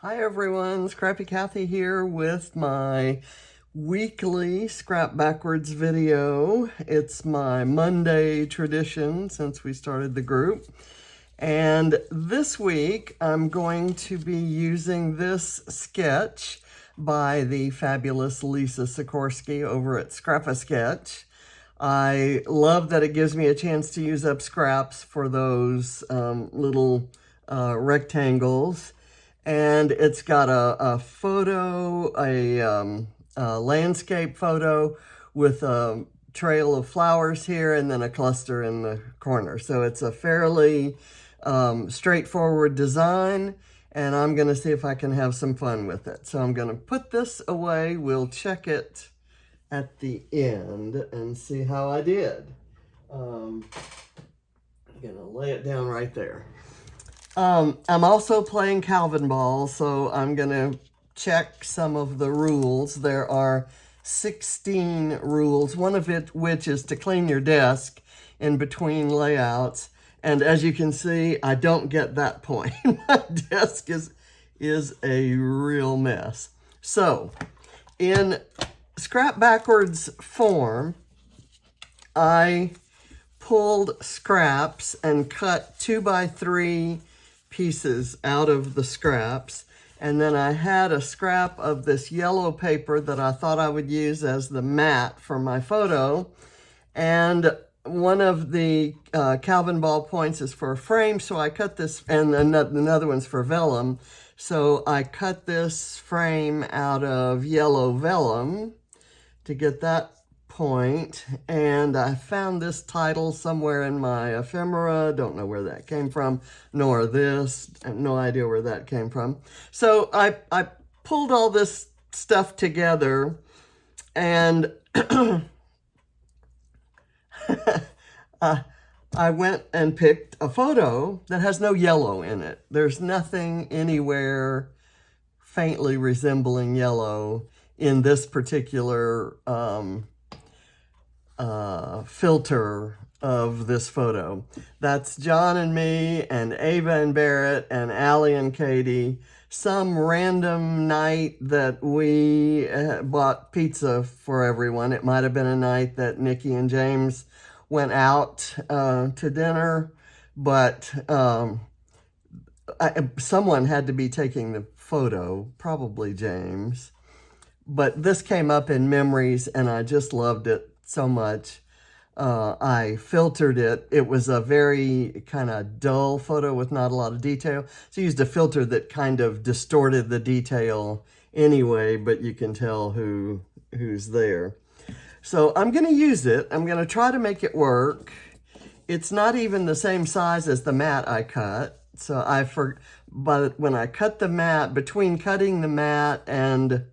Hi everyone, Scrappy Kathy here with my weekly Scrap Backwards video. It's my Monday tradition since we started the group. And this week I'm going to be using this sketch by the fabulous Lisa Sikorski over at Scrap-A-Sketch. I love that it gives me a chance to use up scraps for those little rectangles. And it's got a photo, a landscape photo with a trail of flowers here and then a cluster in the corner. So it's a fairly straightforward design, and I'm going to see if I can have some fun with it. So I'm going to put this away. We'll check it at the end and see how I did. I'm going to lay it down right there. I'm also playing Calvinball, so I'm going to check some of the rules. There are 16 rules, one of which is to clean your desk in between layouts. And as you can see, I don't get that point. My desk is a real mess. So, in Scrap Backwards form, I pulled scraps and cut 2x3 pieces out of the scraps, and then I had a scrap of this yellow paper that I thought I would use as the mat for my photo, and one of the Calvinball points is for a frame, so I cut this, and another one's for vellum, so I cut this frame out of yellow vellum to get that point, and I found this title somewhere in my ephemera. Don't know where that came from, nor this. I have no idea where that came from. So I pulled all this stuff together, and I went and picked a photo that has no yellow in it. There's nothing anywhere faintly resembling yellow in this particular filter of this photo. That's John and me and Ava and Barrett and Allie and Katie. Some random night that we bought pizza for everyone. It might have been a night that Nikki and James went out to dinner, but someone had to be taking the photo, probably James. But this came up in memories, and I just loved it so much. I filtered it. It was a very kind of dull photo with not a lot of detail. So I used a filter that kind of distorted the detail anyway, but you can tell who's there. So I'm going to use it. I'm going to try to make it work. It's not even the same size as the mat I cut. So but when I cut the mat, between cutting the mat and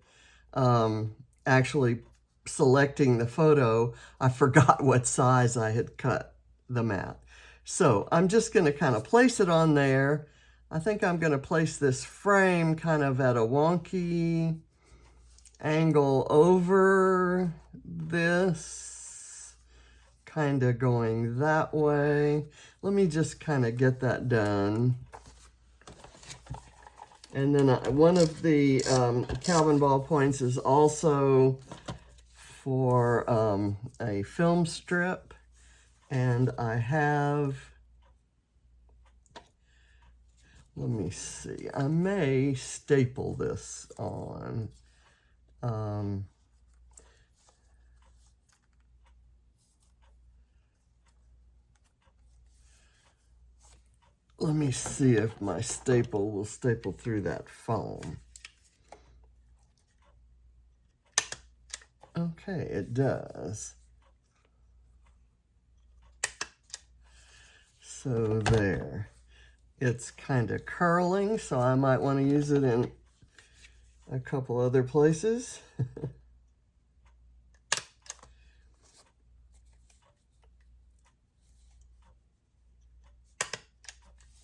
actually selecting the photo, I forgot what size I had cut the mat. So I'm just going to kind of place it on there. I think I'm going to place this frame kind of at a wonky angle over this, kind of going that way. Let me just kind of get that done. And then one of the Calvinball points is also for a film strip. And I have, let me see, I may staple this on. Let me see if my staple will staple through that foam. Okay, it does. So there. It's kind of curling, so I might want to use it in a couple other places.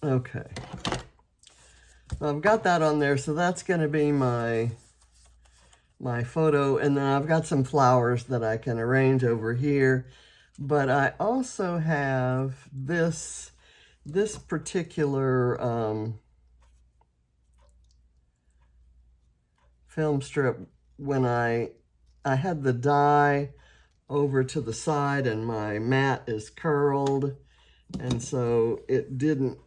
Okay. Well, I've got that on there, so that's going to be my photo, and then I've got some flowers that I can arrange over here. But I also have this particular film strip when I had the die over to the side and my mat is curled, and so it didn't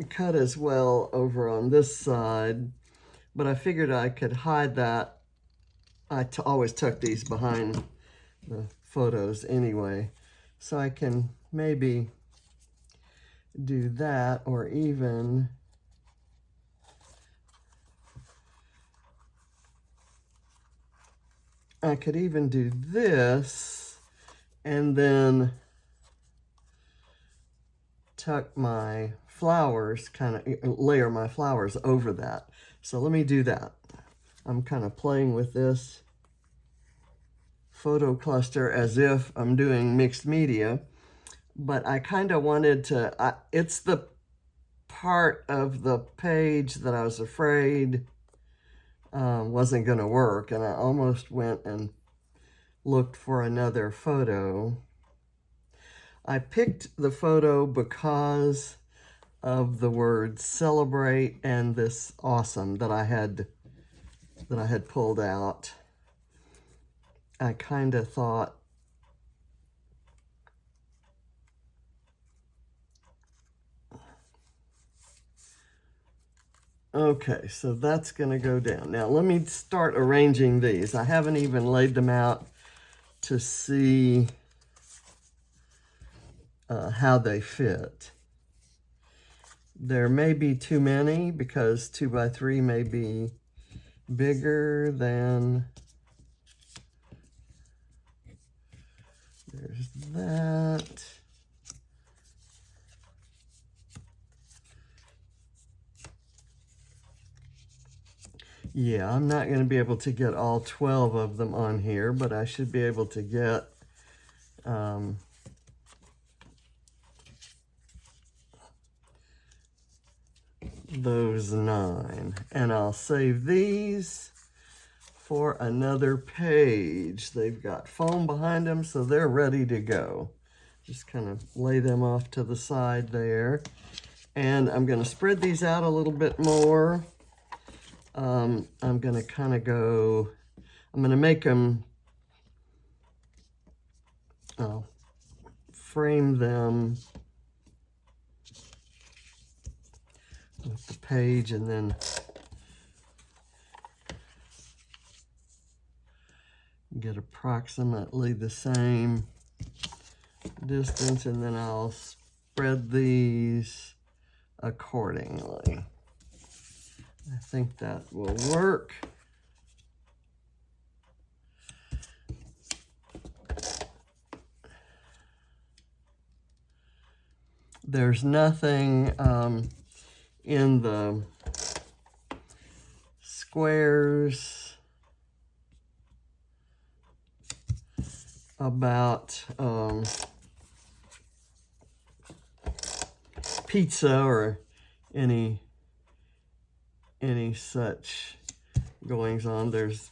cut as well over on this side, but I figured I could hide that. I always tuck these behind the photos anyway, so I can maybe do that, or even I could even do this and then tuck my flowers, kind of layer my flowers over that. So let me do that. I'm kind of playing with this photo cluster as if I'm doing mixed media, but I kind of wanted to, it's the part of the page that I was afraid wasn't going to work, and I almost went and looked for another photo. I picked the photo because of the word celebrate and this awesome that I had pulled out. I kind of thought, okay, so that's going to go down. Now let me start arranging these. I haven't even laid them out to see how they fit. There may be too many because 2x3 may be bigger than, there's that. Yeah, I'm not going to be able to get all 12 of them on here, but I should be able to get those 9. And I'll save these for another page. They've got foam behind them, so they're ready to go. Just kind of lay them off to the side there. And I'm going to spread these out a little bit more. I'm going to kind of go, I'm going to make them, I'll frame them with the page and then get approximately the same distance, and then I'll spread these accordingly. I think that will work. There's nothing in the squares about pizza or any such goings on. There's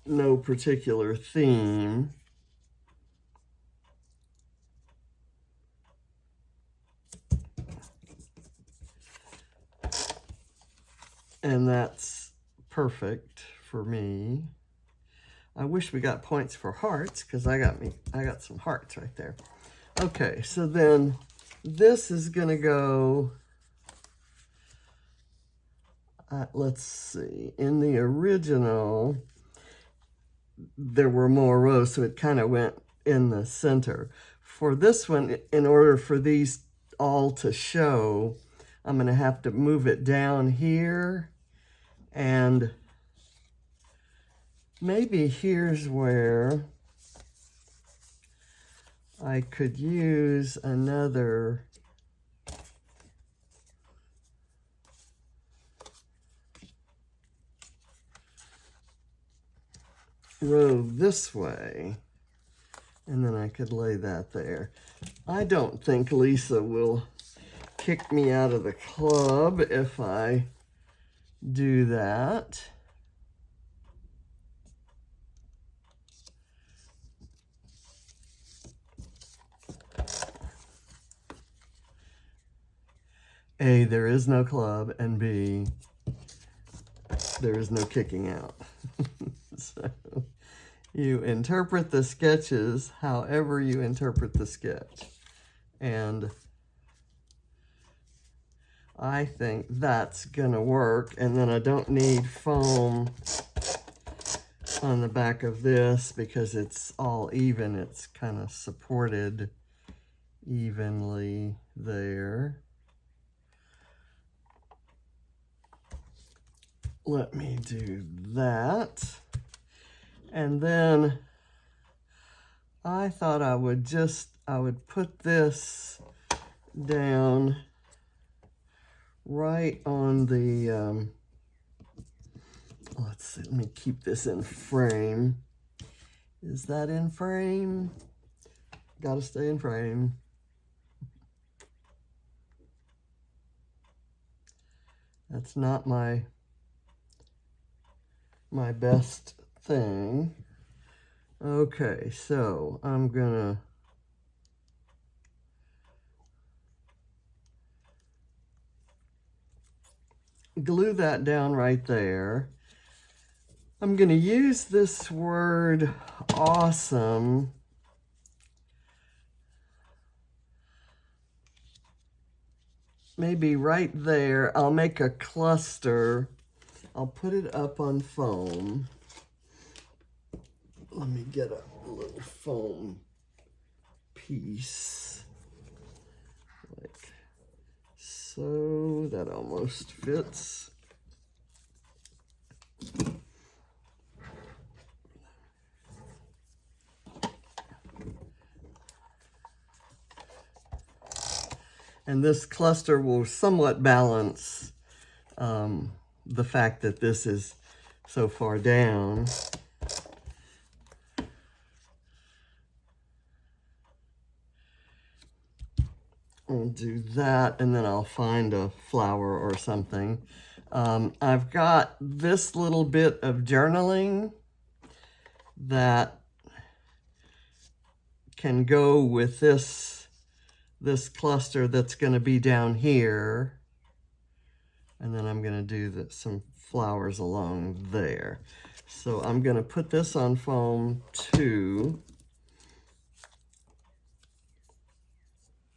no particular theme. And that's perfect for me. I wish we got points for hearts, because I got some hearts right there. Okay, so then this is gonna go, let's see, in the original, there were more rows, so it kind of went in the center. For this one, in order for these all to show, I'm gonna have to move it down here, and maybe here's where I could use another row this way, and then I could lay that there. I don't think Lisa will kick me out of the club if I do that. A, there is no club, and B, there is no kicking out. So you interpret the sketches however you interpret the sketch. And I think that's gonna work. And then I don't need foam on the back of this because it's all even. It's kind of supported evenly there. Let me do that. And then I thought I would put this down right on the, let's see, let me keep this in frame. Is that in frame? Gotta stay in frame. That's not my best thing. Okay, so I'm gonna glue that down right there. I'm gonna use this word awesome maybe right there. I'll make a cluster. I'll put it up on foam. Let me get a little foam piece. Like so, that almost fits. And this cluster will somewhat balance the fact that this is so far down. I'll do that, and then I'll find a flower or something. I've got this little bit of journaling that can go with this cluster that's going to be down here. And then I'm going to do some flowers along there. So I'm going to put this on foam too.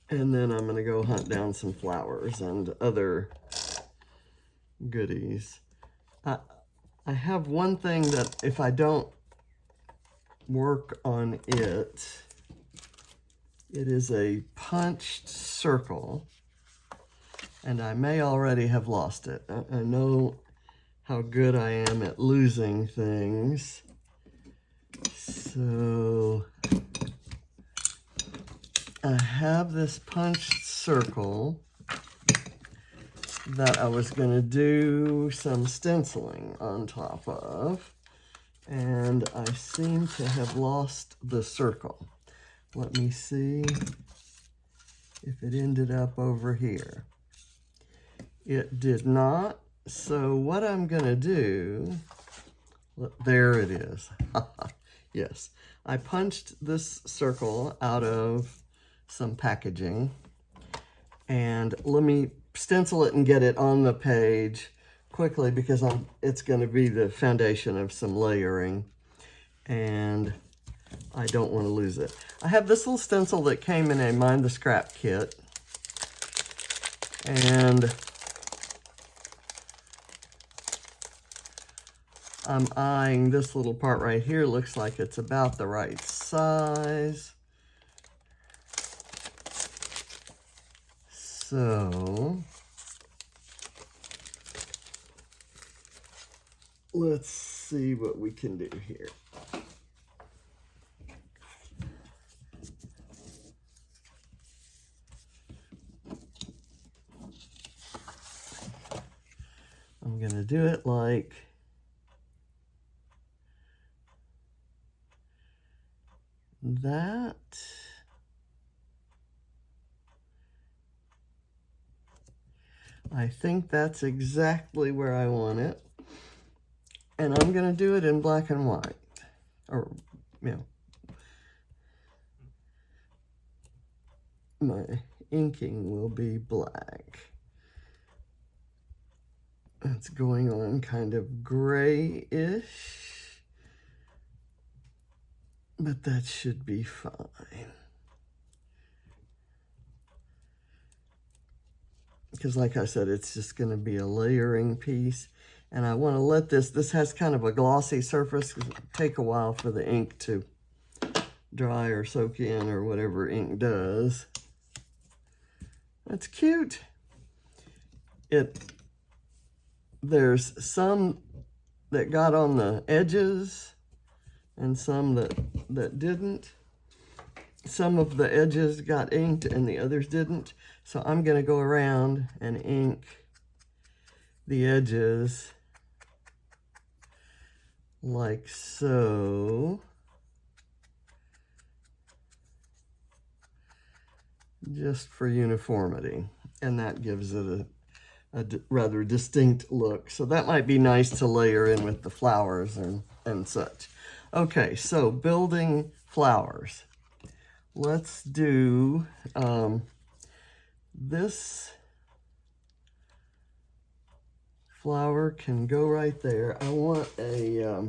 And then I'm going to go hunt down some flowers and other goodies. I have one thing that if I don't work on it, it is a punched circle. And I may already have lost it. I know how good I am at losing things. So I have this punched circle that I was going to do some stenciling on top of. And I seem to have lost the circle. Let me see if it ended up over here. It did not. So what I'm going to do, there it is. Yes, I punched this circle out of some packaging. And let me stencil it and get it on the page quickly because it's going to be the foundation of some layering. And I don't want to lose it. I have this little stencil that came in a Mind the Scrap kit. And I'm eyeing this little part right here. Looks like it's about the right size. So let's see what we can do here. I'm going to do it like that. I think that's exactly where I want it. And I'm going to do it in black and white. Or, you know, my inking will be black. It's going on kind of grayish, but that should be fine. Because like I said, it's just going to be a layering piece. And I want to let this has kind of a glossy surface. It'll take a while for the ink to dry or soak in or whatever ink does. That's cute. There's some that got on the edges and some that didn't. Some of the edges got inked and the others didn't. So I'm going to go around and ink the edges like so. Just for uniformity. And that gives it a rather distinct look. So that might be nice to layer in with the flowers and such. Okay, so building flowers. Let's do this flower can go right there. I want I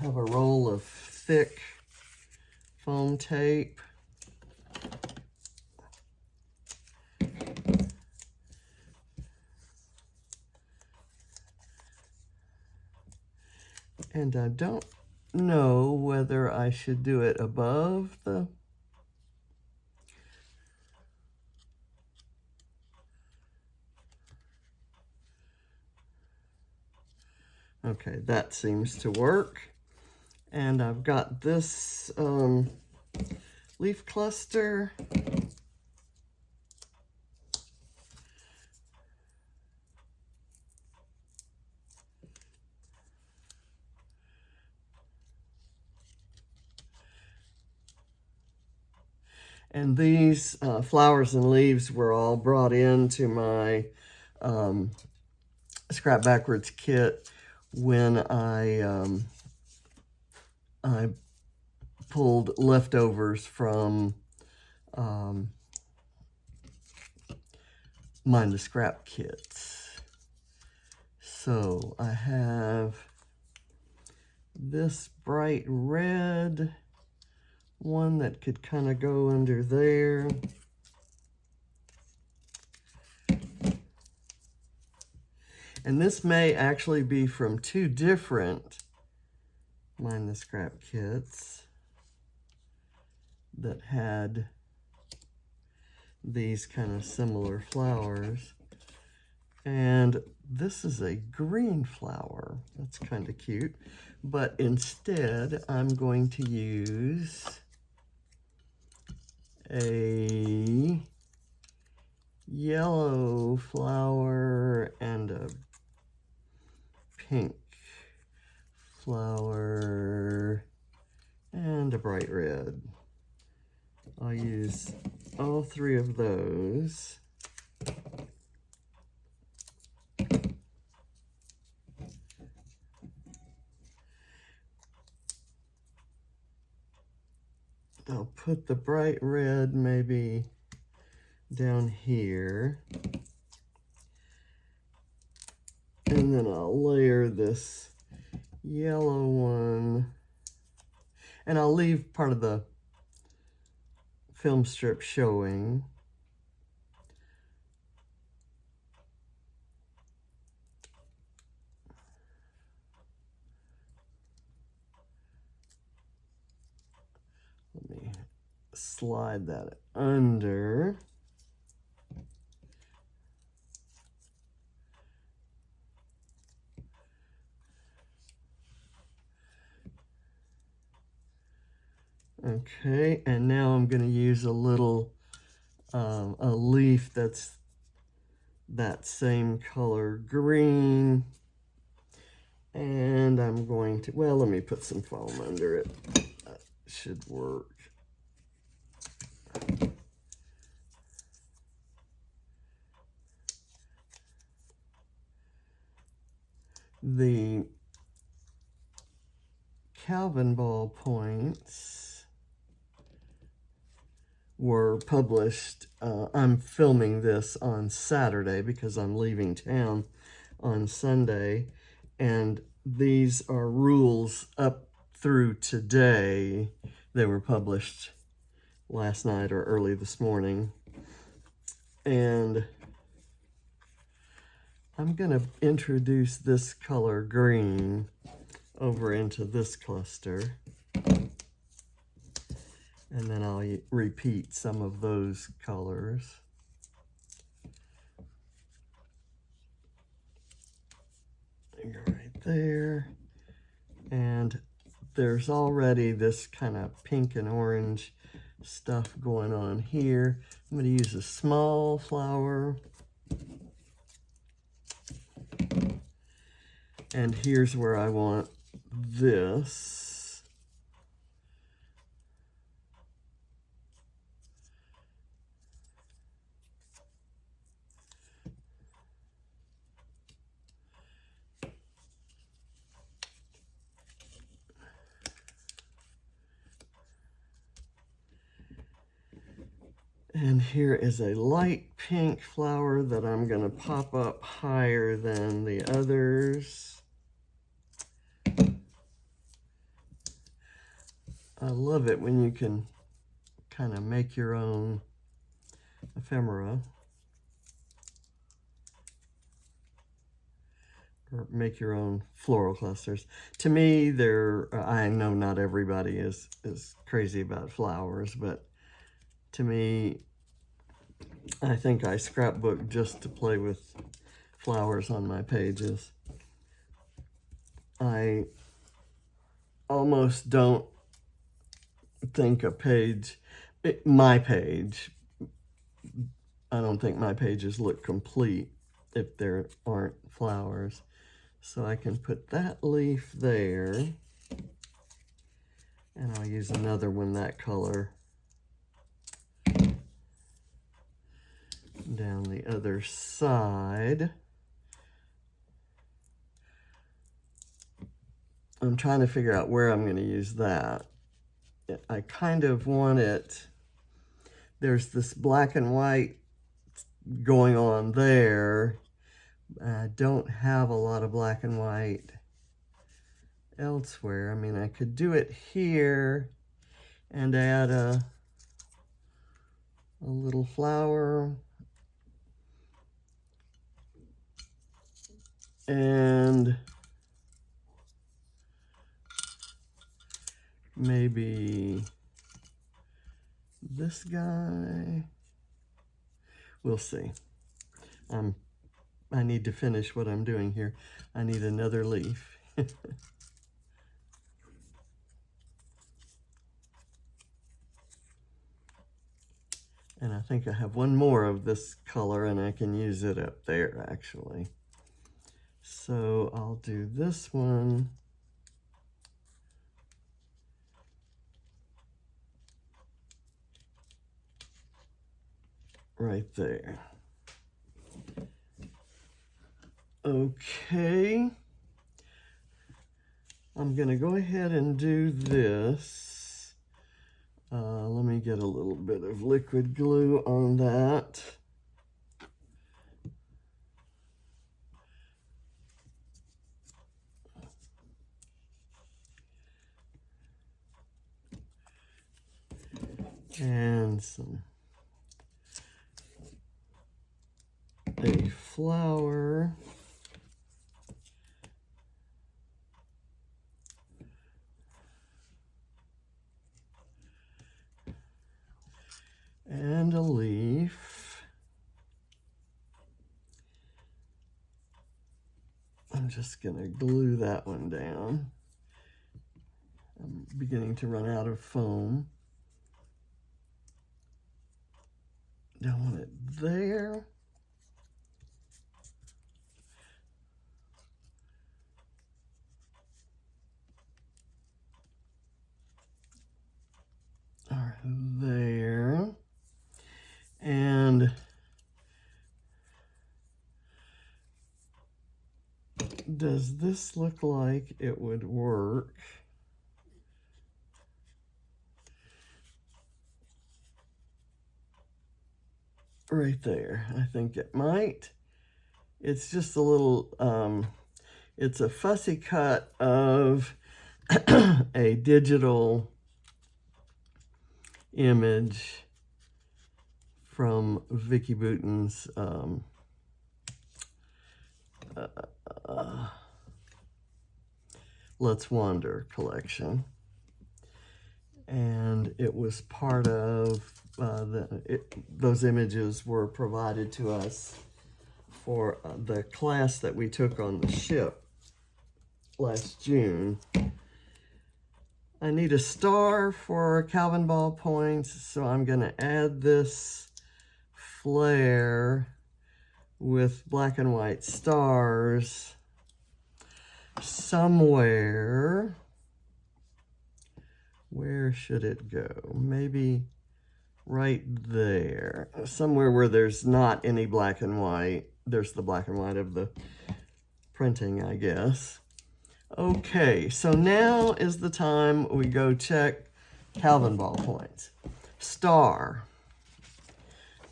have a roll of thick foam tape. And I don't know whether I should do it above the... Okay, that seems to work. And I've got this leaf cluster. And these flowers and leaves were all brought into my Scrap Backwards kit when I pulled leftovers from Mind the Scrap kits. So I have this bright red one that could kind of go under there. And this may actually be from two different Mind the Scrap kits that had these kind of similar flowers. And this is a green flower. That's kind of cute. But instead, I'm going to use a yellow flower and a pink flower and a bright red. I'll use all three of those. I'll put the bright red maybe down here. And then I'll layer this yellow one. And I'll leave part of the film strip showing. Let me slide that under. Okay, and now I'm going to use a little, a leaf that's that same color green. And I'm going to, well, let me put some foam under it. That should work. The Calvinball points were published. I'm filming this on Saturday because I'm leaving town on Sunday, and these are rules up through today. They were published last night or early this morning. And I'm going to introduce this color green over into this cluster. And then I'll repeat some of those colors. Right there. And there's already this kind of pink and orange stuff going on here. I'm going to use a small flower. And here's where I want this. And here is a light pink flower that I'm going to pop up higher than the others. I love it when you can kind of make your own ephemera. Or make your own floral clusters. To me, I know not everybody is crazy about flowers, but to me, I think I scrapbook just to play with flowers on my pages. I almost don't think my page, I don't think my pages look complete if there aren't flowers. So I can put that leaf there, and I'll use another one that color down the other side. I'm trying to figure out where I'm going to use that. I kind of want it, there's this black and white going on there. I don't have a lot of black and white elsewhere. I mean, I could do it here and add a little flower. And maybe this guy. We'll see. I need to finish what I'm doing here. I need another leaf. And I think I have one more of this color, and I can use it up there, actually. So I'll do this one. Right there. Okay. I'm going to go ahead and do this. Let me get a little bit of liquid glue on that. And a flower. And a leaf. I'm just going to glue that one down. I'm beginning to run out of foam. Don't want it there. All right, there. And does this look like it would work? Right there. I think it might. It's just a little, it's a fussy cut of a digital image from Vicky Bouton's Let's Wander collection. And it was part of, those images were provided to us for the class that we took on the ship last June. I need a star for Calvinball points, so I'm going to add this flare with black and white stars somewhere. Where should it go? Maybe right there. Somewhere where there's not any black and white. There's the black and white of the printing, I guess. Okay, so now is the time we go check Calvinball points. Star.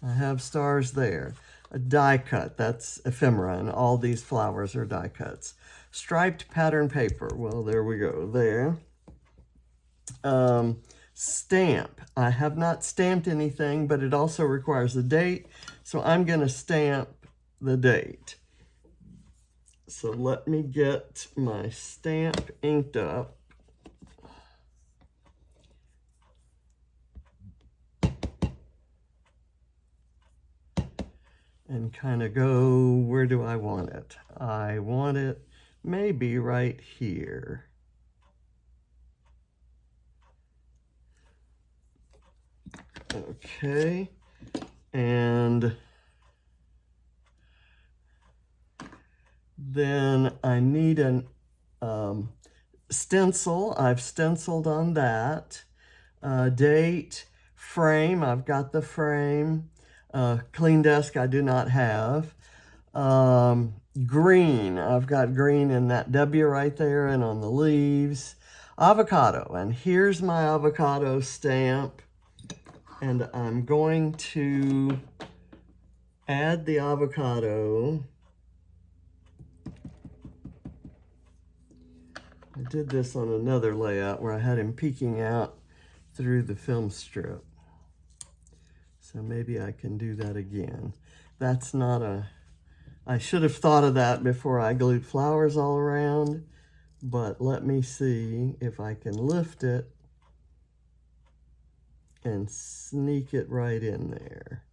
I have stars there. A die cut, that's ephemera, and all these flowers are die cuts. Striped pattern paper, well, there we go, there. Stamp. I have not stamped anything, but it also requires a date, so I'm going to stamp the date. So let me get my stamp inked up. And kind of go, where do I want it? I want it maybe right here. Okay, and then I need an stencil. I've stenciled on that. Date, frame, I've got the frame. Clean desk I do not have. Green, I've got green in that W right there and on the leaves. Avocado, and here's my avocado stamp. And I'm going to add the avocado. I did this on another layout where I had him peeking out through the film strip. So maybe I can do that again. That's not a, I should have thought of that before I glued flowers all around, but let me see if I can lift it and sneak it right in there.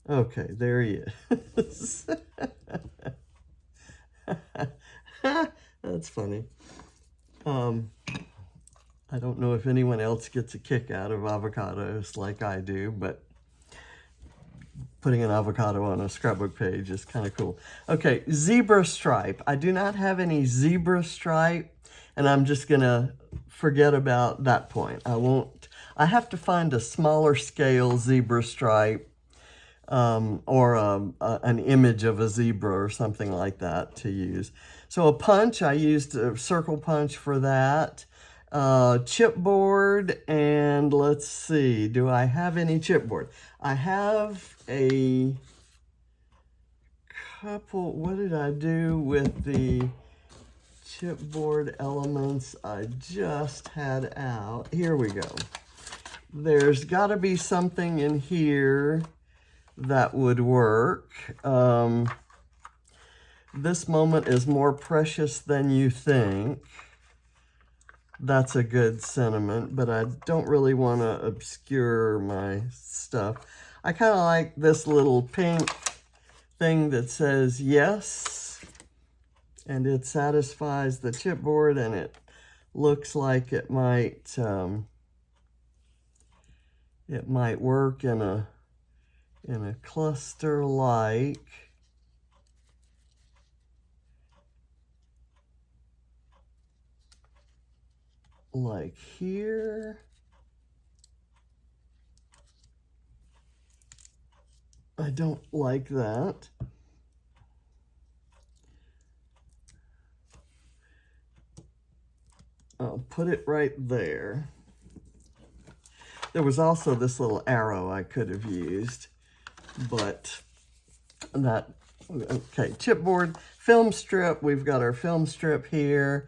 Okay, there he is. That's funny. I don't know if anyone else gets a kick out of avocados like I do, but putting an avocado on a scrapbook page is kind of cool. Okay, zebra stripe. I do not have any zebra stripe, and I'm just gonna forget about that point. I have to find a smaller scale zebra stripe, or an image of a zebra or something like that to use. So a punch, I used a circle punch for that. Chipboard, and let's see, do I have any chipboard? I have a couple. What did I do with the chipboard elements I just had out? Here we go. There's got to be something in here that would work. This moment is more precious than you think. That's a good sentiment, but I don't really want to obscure my stuff. I kind of like this little pink thing that says yes, and it satisfies the chipboard, and it looks like it might work in a cluster like here. I don't like that. I'll put it right there. There was also this little arrow I could have used, but that Okay, chipboard, film strip. We've got our film strip here.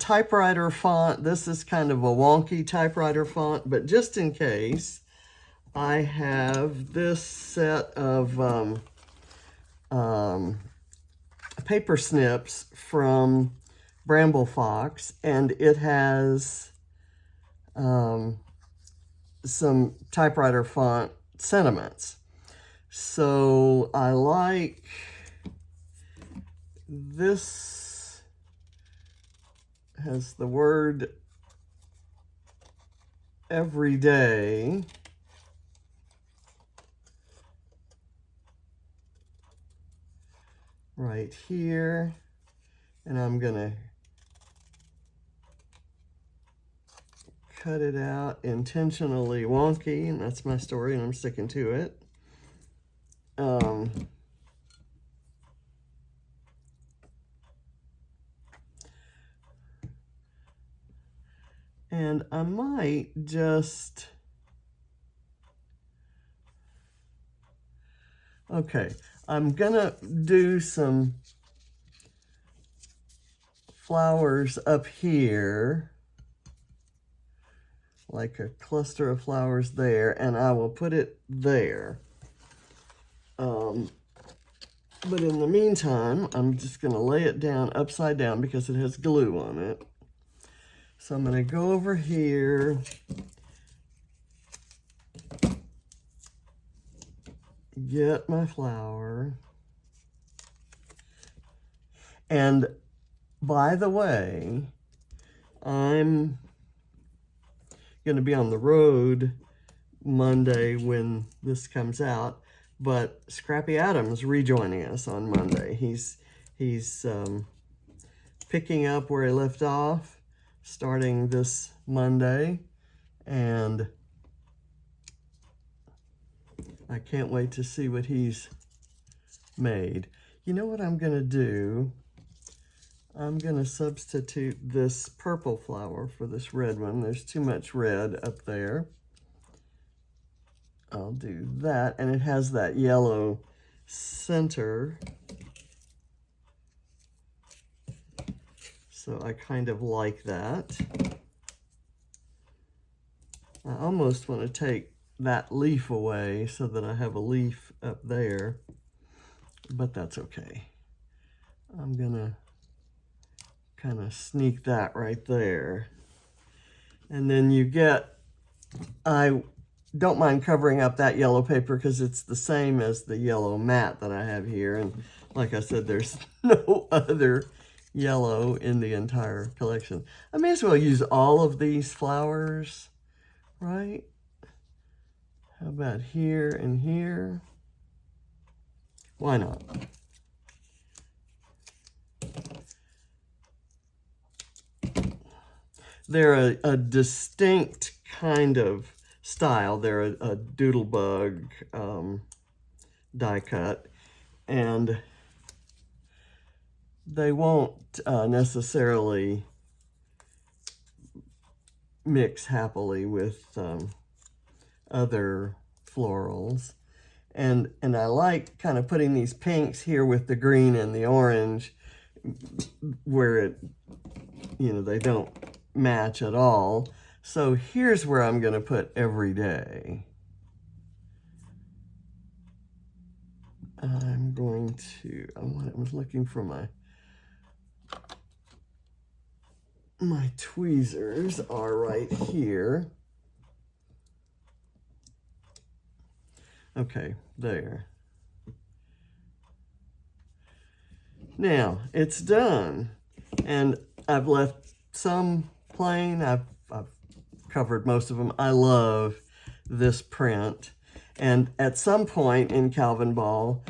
Typewriter font. This is kind of a wonky typewriter font, but just in case, I have this set of paper snips from Bramble Fox, and it has some typewriter font sentiments. So I like this, has the word every day. Right here, and I'm gonna cut it out intentionally wonky, and that's my story, and I'm sticking to it. And I might just, okay, I'm gonna do some flowers up here, like a cluster of flowers there, and I will put it there. But in the meantime, I'm just gonna lay it down upside down because it has glue on it. So I'm gonna go over here, get my flower, and by the way, I'm going to be on the road Monday when this comes out, but Scrappy Adam's rejoining us on Monday. He's picking up where he left off, starting this Monday, and I can't wait to see what he's made. You know what I'm going to do? I'm going to substitute this purple flower for this red one. There's too much red up there. I'll do that, and it has that yellow center. So I kind of like that. I almost want to take that leaf away so that I have a leaf up there, but that's okay. I'm gonna kind of sneak that right there. And then you get, I don't mind covering up that yellow paper because it's the same as the yellow mat that I have here. And like I said, there's no other yellow in the entire collection. I may as well use all of these flowers, right? How about here and here? Why not? They're a distinct kind of style. They're a doodlebug die cut, and they won't necessarily mix happily with other florals. And I like kind of putting these pinks here with the green and the orange where it, you know, they don't match at all. So here's where I'm going to put every day. I'm going to, I was looking for my tweezers are right here. Okay, there. Now, it's done. And I've left some plain. I've covered most of them. I love this print. And at some point in Calvinball,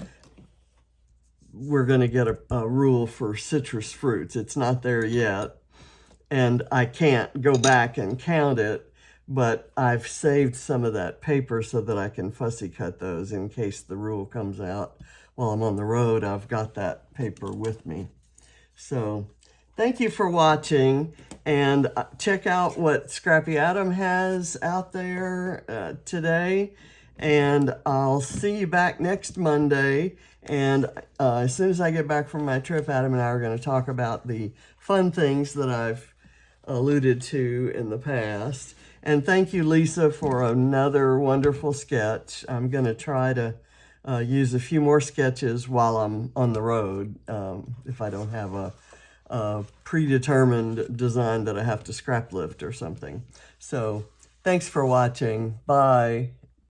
we're going to get a rule for citrus fruits. It's not there yet. And I can't go back and count it, but I've saved some of that paper so that I can fussy cut those in case the rule comes out while I'm on the road. I've got that paper with me. So thank you for watching, and check out what Scrappy Adam has out there today, and I'll see you back next Monday. And as soon as I get back from my trip, Adam and I are going to talk about the fun things that I've alluded to in the past. And thank you, Lisa, for another wonderful sketch. I'm going to try to use a few more sketches while I'm on the road, if I don't have a predetermined design that I have to scrap lift or something. So thanks for watching. Bye.